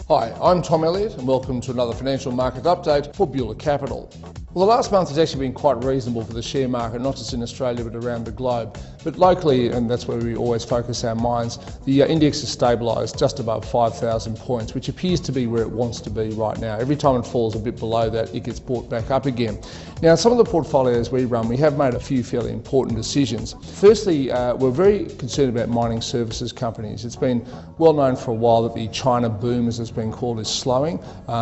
Hi, I'm Tom Elliott and welcome to another financial market update for Beulah Capital. Well, the last month has actually been quite reasonable for the share market, not just in Australia but around the globe. But locally, and that's where we always focus our minds, the index has stabilised just above 5,000 points, which appears to be where it wants to be right now. Every time it falls a bit below that, it gets brought back up again. Now, some of the portfolios we run, we have made a few fairly important decisions. Firstly, we're very concerned about mining services companies. It's been well known for a while that the China boom, as it's been called, is slowing.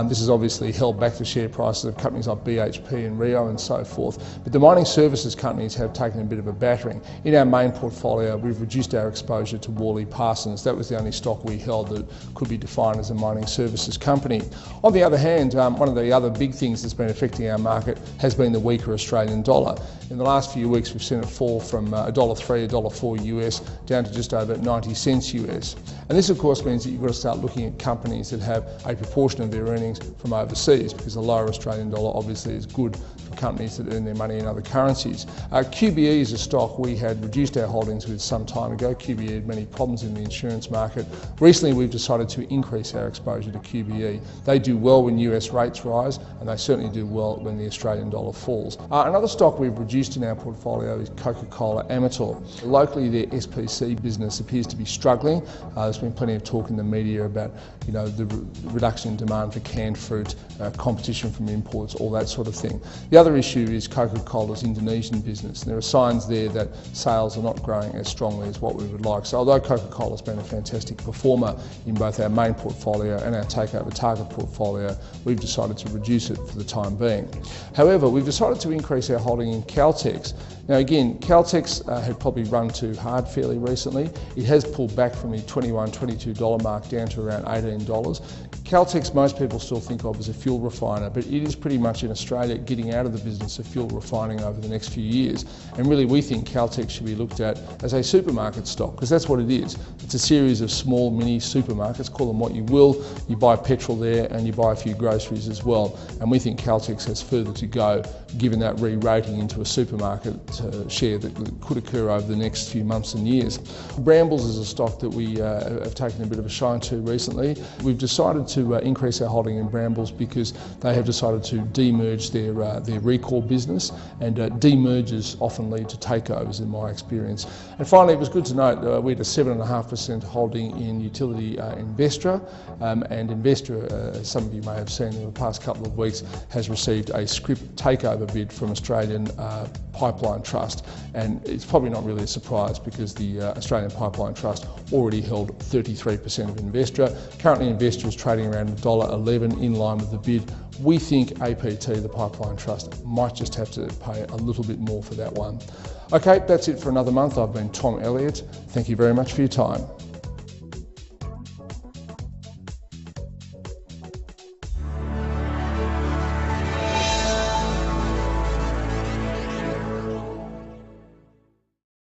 This has obviously held back the share prices of companies like BHP and Rio and so forth. But the mining services companies have taken a bit of a battering. In our main portfolio, we've reduced our exposure to Worley Parsons. That was the only stock we held that could be defined as a mining services company. On the other hand, one of the other big things that's been affecting our market has been the weaker Australian dollar. In the last few weeks, we've seen it fall from $1.03, $1.04 US down to just over 90 cents US. And this, of course, means that you've got to start looking at companies that have a proportion of their earnings from overseas, because the lower Australian dollar obviously is good for companies that earn their money in other currencies. QBE is a stock we had reduced our holdings with some time ago. QBE had many problems in the insurance market. Recently, we've decided to increase our exposure to QBE. They do well when US rates rise, and they certainly do well when the Australian dollar falls. Another stock we've reduced in our portfolio is Coca-Cola Amatil. Locally, their SPC business appears to be struggling. There's been plenty of talk in the media about, the reduction in demand for canned fruit, competition from imports, all that sort of thing. The other issue is Coca-Cola's Indonesian business. There are signs there that sales are not growing as strongly as what we would like. So although Coca-Cola's been a fantastic performer in both our main portfolio and our takeover target portfolio, we've decided to reduce it for the time being. However, we've decided to increase our holding in Caltex. Now again, Caltex had probably run too hard fairly recently. It has pulled back from the $21, $22 mark down to around $18. Caltex, most people still think of as a fuel refiner, but it is pretty much in Australia getting out of the business of fuel refining over the next few years. And really, we think Caltex should be looked at as a supermarket stock, because that's what it is. It's a series of small mini supermarkets, call them what you will. You buy petrol there and you buy a few groceries as well. And we think Caltex has further to go, given that re-rating into a supermarket share that could occur over the next few months and years. Brambles is a stock that we have taken a bit of a shine to recently. We've decided to increase our holding in Brambles because they have decided to demerge their recall business, and demergers often lead to takeovers in my experience. And finally, it was good to note we had a 7.5% holding in utility Investra, and Investra, as some of you may have seen in the past couple of weeks, has received a scrip takeover bid from Australian Pipeline Trust, and it's probably not really a surprise because the Australian Pipeline Trust already held 33% of Investra. Currently, Investra is trading around $1.11 in line with the bid. We think APT, the Pipeline Trust, might just have to pay a little bit more for that one. Okay, that's it for another month. I've been Tom Elliott. Thank you very much for your time.